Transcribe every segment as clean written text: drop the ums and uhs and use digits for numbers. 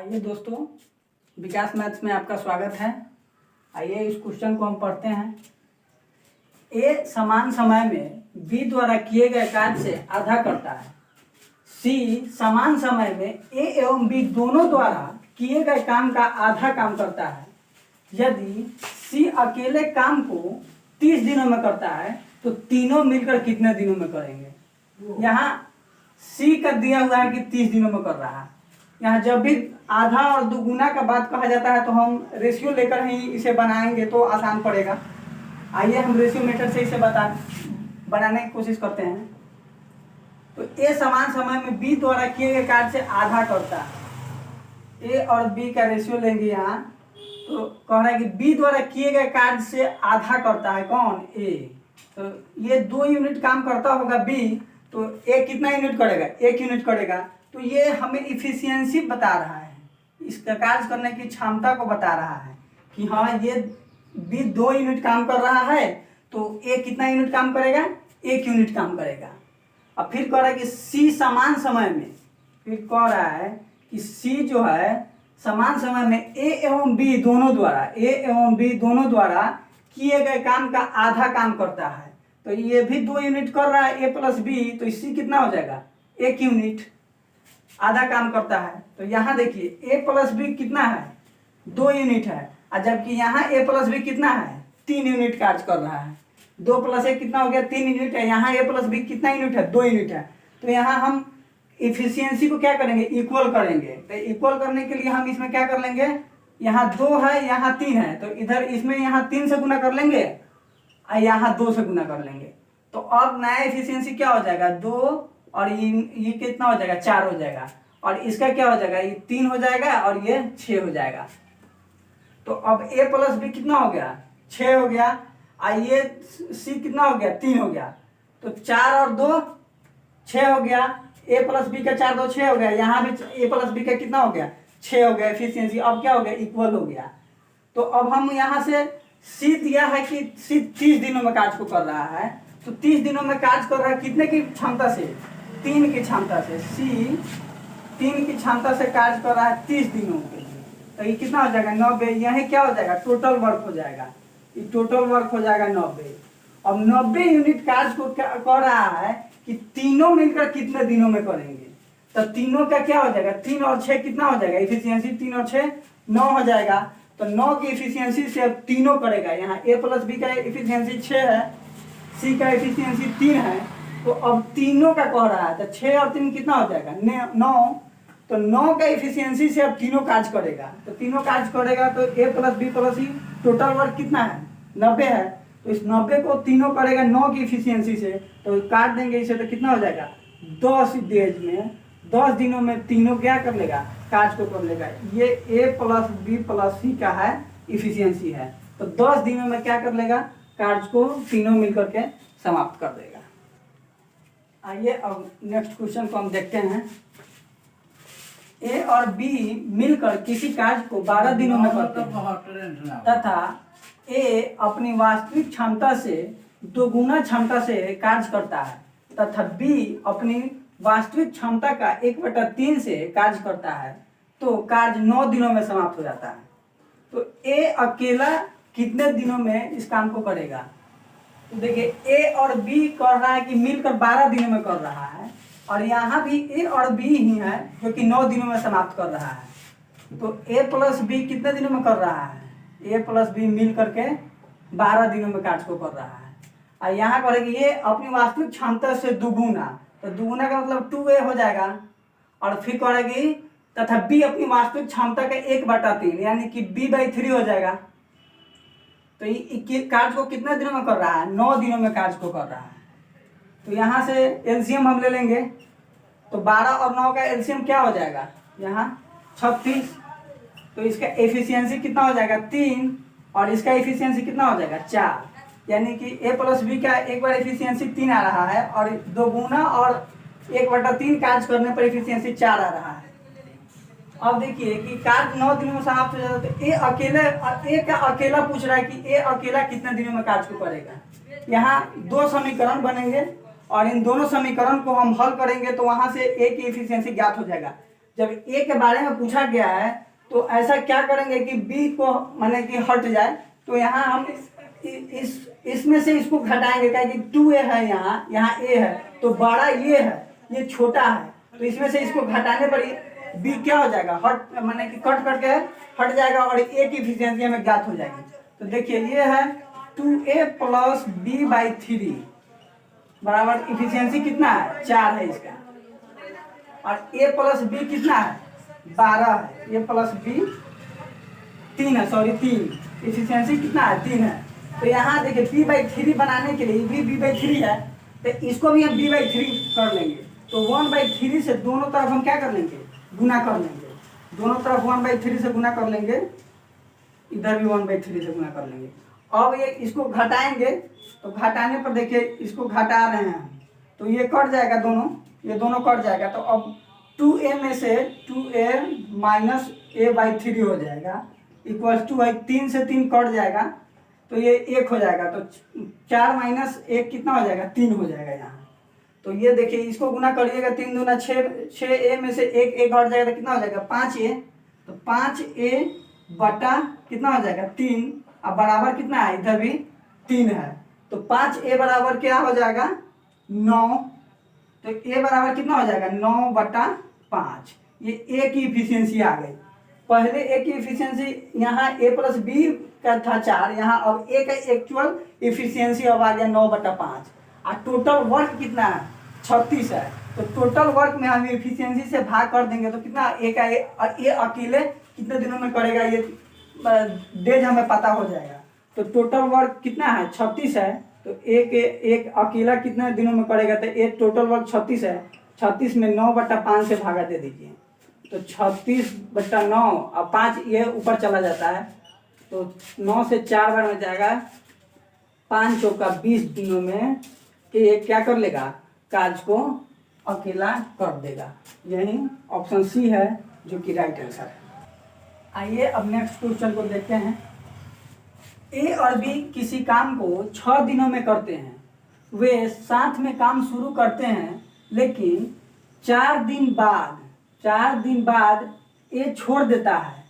आइए दोस्तों, विकास मैथ्स में आपका स्वागत है। आइए इस क्वेश्चन को हम पढ़ते हैं। ए समान समय में बी द्वारा किए गए कार्य से आधा करता है। सी समान समय में ए एवं बी दोनों द्वारा किए गए काम का आधा काम करता है। यदि सी अकेले काम को 30 दिनों में करता है तो तीनों मिलकर कितने दिनों में करेंगे। यहाँ सी का दिया हुआ है कि 30 दिनों में कर रहा है। यहाँ जब भी आधा और दुगुना का बात कहा जाता है तो हम रेशियो लेकर ही इसे बनाएंगे तो आसान पड़ेगा। आइए हम रेशियो मेथड से इसे बनाने की कोशिश करते हैं। तो ए समान समय में बी द्वारा किए गए कार्य से आधा करता है। ए और बी का रेशियो लेंगे यहाँ, तो कह रहा है कि बी द्वारा किए गए कार्य से आधा करता है कौन, ए। तो ये 2 यूनिट काम करता होगा बी, तो ए कितना यूनिट करेगा, 1 यूनिट करेगा। तो ये हमें इफिशियंसी बता रहा है, इसका कार्य करने की क्षमता को बता रहा है कि हाँ ये बी 2 यूनिट काम कर रहा है तो ए कितना यूनिट काम करेगा, 1 यूनिट काम करेगा। अब फिर कह रहा है कि सी समान समय में, फिर कह रहा है कि सी जो है समान समय में ए एवं बी दोनों द्वारा किए गए काम का आधा काम करता है। तो ये भी 2 यूनिट कर रहा है ए प्लस बी, तो इससे कितना हो जाएगा, 1 यूनिट आधा काम करता है। तो यहाँ देखिए ए प्लस बी कितना है, 2 यूनिट है, और जबकि यहाँ ए प्लस बी कितना है, 3 यूनिट कार्य कर रहा है। 2 + 1 कितना हो गया, 3 यूनिट है। यहाँ ए प्लस बी कितना यूनिट है, 2 यूनिट है। तो यहाँ हम इफिशियंसी को क्या करेंगे, इक्वल करेंगे। तो इक्वल करने के लिए हम इसमें क्या कर लेंगे, यहाँ 2 है यहाँ 3 है, तो इधर इसमें यहाँ 3 से गुना कर लेंगे और यहाँ 2 से गुना कर लेंगे। तो अब नया इफिशियंसी क्या हो जाएगा, 2 और ये कितना हो जाएगा, 4 हो जाएगा। और इसका क्या हो जाएगा, ये 3 हो जाएगा और ये 6 हो जाएगा। तो अब a प्लस बी कितना हो गया, 6 हो गया, और ये सी कितना हो गया, 3 हो गया। तो 4 और 2 6 हो गया, a प्लस बी का 4 2 6 हो गया। यहाँ भी a प्लस बी का कितना हो गया, 6 हो गया। एफिशिएंसी अब क्या हो गया, इक्वल हो गया। तो अब हम यहाँ से सी दिया है कि सी 30 दिनों में कार्य को कर रहा है, तो 30 दिनों में कार्य कर रहा है कितने की क्षमता से, 3 की क्षमता से। सी 3 की क्षमता से कार्य कर रहा है 30 दिनों के लिए। तो ये कितना हो जाएगा, 90। यही क्या हो जाएगा, टोटल वर्क हो जाएगा, ये टोटल वर्क हो जाएगा 90। अब 90 यूनिट कार्य को कर रहा है कि तीनों मिलकर कितने दिनों में करेंगे। तो तीनों का क्या हो जाएगा, 3 और 6 कितना हो जाएगा, इफिशियंसी 3 और 6 9 हो जाएगा। तो 9 की इफिशियंसी से अब तीनों करेगा। यहाँ ए प्लस बी का इफिशियंसी 6 है, सी का इफिशियंसी 3 है, तो अब तीनों का कह रहा है। तो 6 और 3 कितना हो जाएगा, 9। तो 9 का इफिशियंसी से अब तीनों कार्य करेगा। तो तीनों कार्य करेगा तो ए प्लस बी प्लस सी टोटल वर्क कितना है, 90 है। तो इस 90 को तीनों करेगा 9 की इफिशियंसी से, तो काट देंगे इसे, तो कितना हो जाएगा, 10 डेज में 10 दिनों में तीनों क्या कर लेगा, कार्य को कर लेगा। ये ए प्लस बी प्लस सी का है इफिशियंसी है। तो 10 दिनों में क्या कर लेगा, कार्य को तीनों मिलकर के समाप्त कर देगा। आइए अब नेक्स्ट क्वेश्चन को हम देखते हैं। ए और बी मिलकर किसी कार्य को 12 दिनों में करते हैं तथा ए अपनी वास्तविक क्षमता से 2 गुना क्षमता से कार्य करता है तथा बी अपनी वास्तविक क्षमता का 1/3 से कार्य करता है, तो कार्य 9 दिनों में समाप्त हो जाता है। तो ए अकेला कितने दिनों में इस काम को करेगा। तो देखिए ए और बी कर रहा है कि मिलकर 12 दिनों में कर रहा है, और यहाँ भी ए और बी ही है जो कि 9 दिनों में समाप्त कर रहा है। तो ए प्लस बी कितने दिनों में कर रहा है, ए प्लस बी मिल करके 12 दिनों में कार्य को कर रहा है। और यहाँ करेगी ये अपनी वास्तविक क्षमता से दुगुना, तो दुगुना का मतलब 2a हो जाएगा। और फिर करेगी तथा बी अपनी वास्तविक क्षमता का 1/3 यानी कि b/3 हो जाएगा। तो ये कार्य को कितने दिनों में कर रहा है, 9 दिनों में कार्य को कर रहा है। तो यहाँ से एलसीएम हम ले लेंगे, तो 12 और 9 का एलसीएम क्या हो जाएगा, यहाँ 36। तो इसका एफिशिएंसी कितना हो जाएगा, 3, और इसका एफिशिएंसी कितना हो जाएगा, 4। यानी कि ए प्लस बी का एक बार एफिशिएंसी 3 आ रहा है, और 2 गुना और 1/3 कार्य करने पर एफिशिएंसी 4 आ रहा है। अब देखिए कि कार्य 9 दिनों में समाप्त हो जाता है। तो ए का अकेला पूछ रहा है कि ए अकेला कितने दिनों में कार्य को करेगा। यहाँ 2 समीकरण बनेंगे और इन दोनों समीकरण को हम हल करेंगे तो वहां से ए की एफिशिएंसी ज्ञात हो जाएगा। जब ए के बारे में पूछा गया है तो ऐसा क्या करेंगे कि बी को माने कि हट जाए, तो यहाँ हम इसमें से इसको घटाएंगे, क्या कि 2a है, यहाँ a है, तो बड़ा ये है, ये छोटा है, तो इसमें से इसको घटाने पर बी क्या हो जाएगा, हट माने कि कट करके हट जाएगा और ए की इफिशियंसी हमें ज्ञात हो जाएगी। तो देखिए ये है 2a प्लस बी बाई 3 बराबर इफिशियंसी कितना है, 4 है इसका, और a प्लस बी कितना है, 12 है, a प्लस बी 3 है, सॉरी 3, इफिशियंसी कितना है, 3 है। तो यहाँ देखिए b/3 बनाने के लिए भी b/3 है, तो इसको भी हम b/3 कर लेंगे, तो 1/3 से दोनों तरफ हम क्या कर लेंगे, गुना कर लेंगे, दोनों तरफ 1/3 से गुना कर लेंगे, इधर भी 1/3 से गुना कर लेंगे। अब ये इसको घटाएंगे, तो घटाने पर देखिए इसको घटा रहे हैं तो ये कट जाएगा, ये दोनों कट जाएगा, तो अब 2a में से 2a माइनस a/3 हो जाएगा, इक्वल्स टू है 3 से 3 कट जाएगा, तो ये 1 हो जाएगा, तो 4 माइनस 1 कितना हो जाएगा, 3 हो जाएगा यहाँ। तो ये देखिए इसको गुना करिएगा, 3 दूना 6a में से 1 घट जाएगा तो कितना हो जाएगा, 5a, तो 5a बटा कितना हो जाएगा, 3, अब बराबर कितना है, इधर भी 3 है, तो 5a बराबर क्या हो जाएगा, 9, तो a बराबर कितना हो जाएगा, 9/5, ये a की इफिशियंसी आ गई। पहले a की इफिशियंसी यहाँ a प्लस बी का था 4, यहाँ अब a का एक्चुअल इफिशियंसी अब आ गया 9/5, और टोटल वर्क कितना है, 36 है, तो टोटल वर्क में हम इफिशियंसी से भाग कर देंगे तो कितना, और ये अकेले कितने दिनों में करेगा, ये डेज हमें पता हो जाएगा। तो टोटल वर्क कितना है, 36 है, तो एक अकेला कितने दिनों में करेगा, तो एक टोटल वर्क 36 है, 36 में 9/5 से भागा दे दीजिए, तो 36/9 और 5 ये ऊपर चला जाता है, तो 9 से 4 बार में जाएगा, 5 चौका 20 दिनों में ये क्या कर लेगा, काज को अकेला कर देगा। यही ऑप्शन सी है जो कि राइट आंसर है। आइए अब नेक्स्ट क्वेश्चन को देखते हैं। ए और बी किसी काम को 6 दिनों में करते हैं, वे साथ में काम शुरू करते हैं, लेकिन 4 दिन बाद ए छोड़ देता है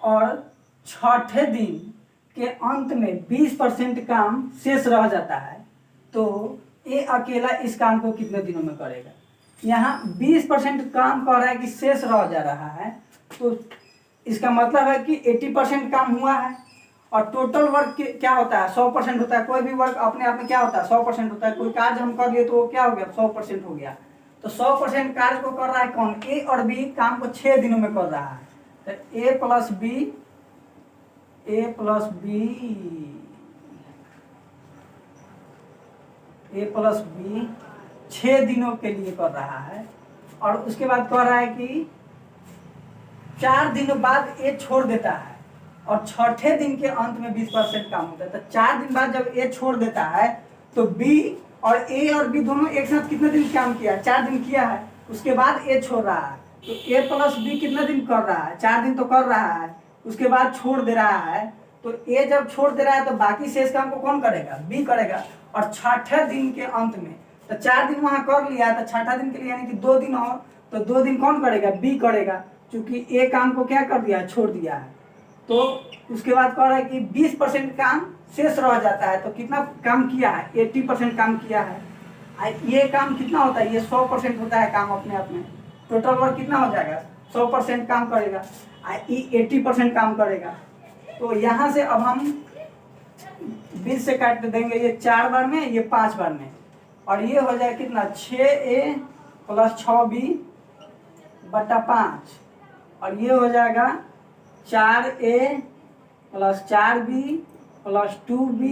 और छठे दिन के अंत में 20% काम शेष रह जाता है, तो ए अकेला इस काम को कितने दिनों में करेगा। यहाँ 20% काम कर रहा है कि शेष रह जा रहा है, तो इसका मतलब है कि 80% काम हुआ है, और टोटल वर्क क्या होता है, 100% होता है। कोई भी वर्क अपने आप में क्या होता है, 100% होता है। कोई कार्य हम कर लिए तो वो क्या हो गया, 100% हो गया। तो 100% कार्य को कर रहा है कौन, ए और बी काम को 6 दिनों में कर रहा है, तो ए प्लस बी 6 दिनों के लिए कर रहा है, और उसके बाद कह रहा है कि 4 दिन बाद ए छोड़ देता है और छठे दिन के अंत में 20% काम होता है। तो 4 दिन बाद जब ए छोड़ देता है तो बी और बी दोनों एक साथ कितने दिन काम किया, 4 दिन किया है। उसके बाद ए छोड़ रहा है, तो ए प्लस बी कितने दिन कर रहा है, 4 दिन तो कर रहा है। उसके बाद छोड़ दे रहा है, तो ए जब छोड़ दे रहा है तो बाकी शेष काम को कौन करेगा, बी करेगा। और छठे दिन के अंत में, तो 4 दिन वहां कर लिया, तो छठा दिन के लिए यानी कि 2 दिन और, तो 2 दिन कौन करेगा, बी करेगा, क्योंकि ए काम को क्या कर दिया, छोड़ दिया है। तो उसके बाद कह रहा है कि 20% काम शेष रह जाता है, तो कितना काम किया है, 80% काम किया है। ये काम कितना होता है, ये 100% होता है काम अपने आप में। टोटल वर्क कितना हो जाएगा, 100% काम करेगा, 80% काम करेगा। तो यहाँ से अब हम 20 से काट देंगे, ये 4 बार में, ये 5 बार में, और ये हो जाएगा कितना, 6a प्लस 6b बटा 5, और ये हो जाएगा 4a plus 4b plus 2b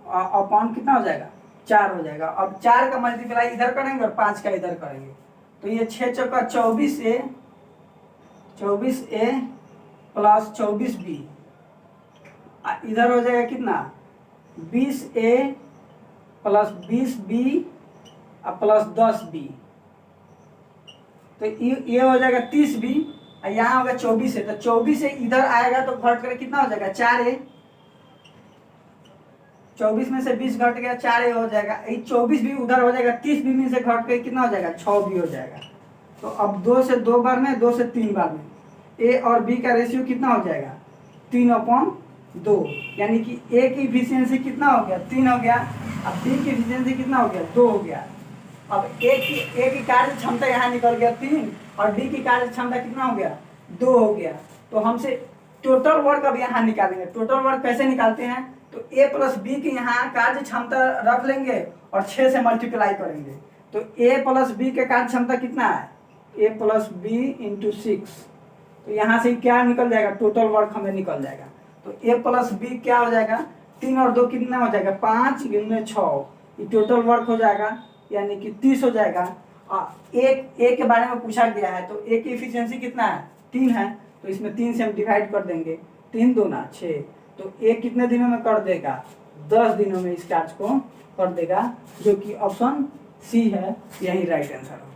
upon कितना हो जाएगा, 4 हो जाएगा। अब 4 का मल्टीप्लाई इधर करेंगे और 5 का इधर करेंगे, तो ये 6 चौका 24a प्लस 24b, इधर हो जाएगा कितना, 20a plus 20b plus 10b, तो ये हो जाएगा 30b, यहाँ होगा 24 है, तो 24 से इधर आएगा तो घट कर कितना हो जाएगा, 4a। 24 में से 20 घट गया, 4a हो जाएगा। 24 भी उधर हो जाएगा, 30 भी में से घट कर कितना हो जाएगा, 6b हो जाएगा। तो अब 2 से 2 बार में, 2 से 3 बार में ए और बी का रेशियो कितना हो जाएगा 3/2, यानी कि ए की इफिशियंसी कितना हो गया 3 हो गया, अब बी की इफिशियंसी कितना हो गया 2 हो गया। अब ए की कार्य क्षमता यहाँ निकल गया 3 और बी की कार्य क्षमता कितना हो गया 2 हो गया। तो हमसे टोटल वर्क अब यहाँ निकालेंगे। टोटल वर्क कैसे निकालते हैं, तो ए प्लस बी की यहाँ कार्य क्षमता रख लेंगे और 6 से मल्टीप्लाई करेंगे। तो ए प्लस बी के कार्य क्षमता कितना है ए प्लस बी इंटू 6, तो यहाँ से क्या निकल जाएगा टोटल वर्क हमें निकल जाएगा। तो ए प्लस बी क्या हो जाएगा 3 और 2 कितना हो जाएगा 5 × 6, ये टोटल वर्क हो जाएगा यानी कि 30 हो जाएगा। ए के बारे में पूछा गया है, तो ए की इफिशियंसी कितना है 3 है, तो इसमें 3 से हम डिवाइड कर देंगे, 3 दूना 6, तो ए कितने दिनों में कर देगा 10 दिनों में इस कार्य को कर देगा, जो कि ऑप्शन सी है, यही राइट आंसर है।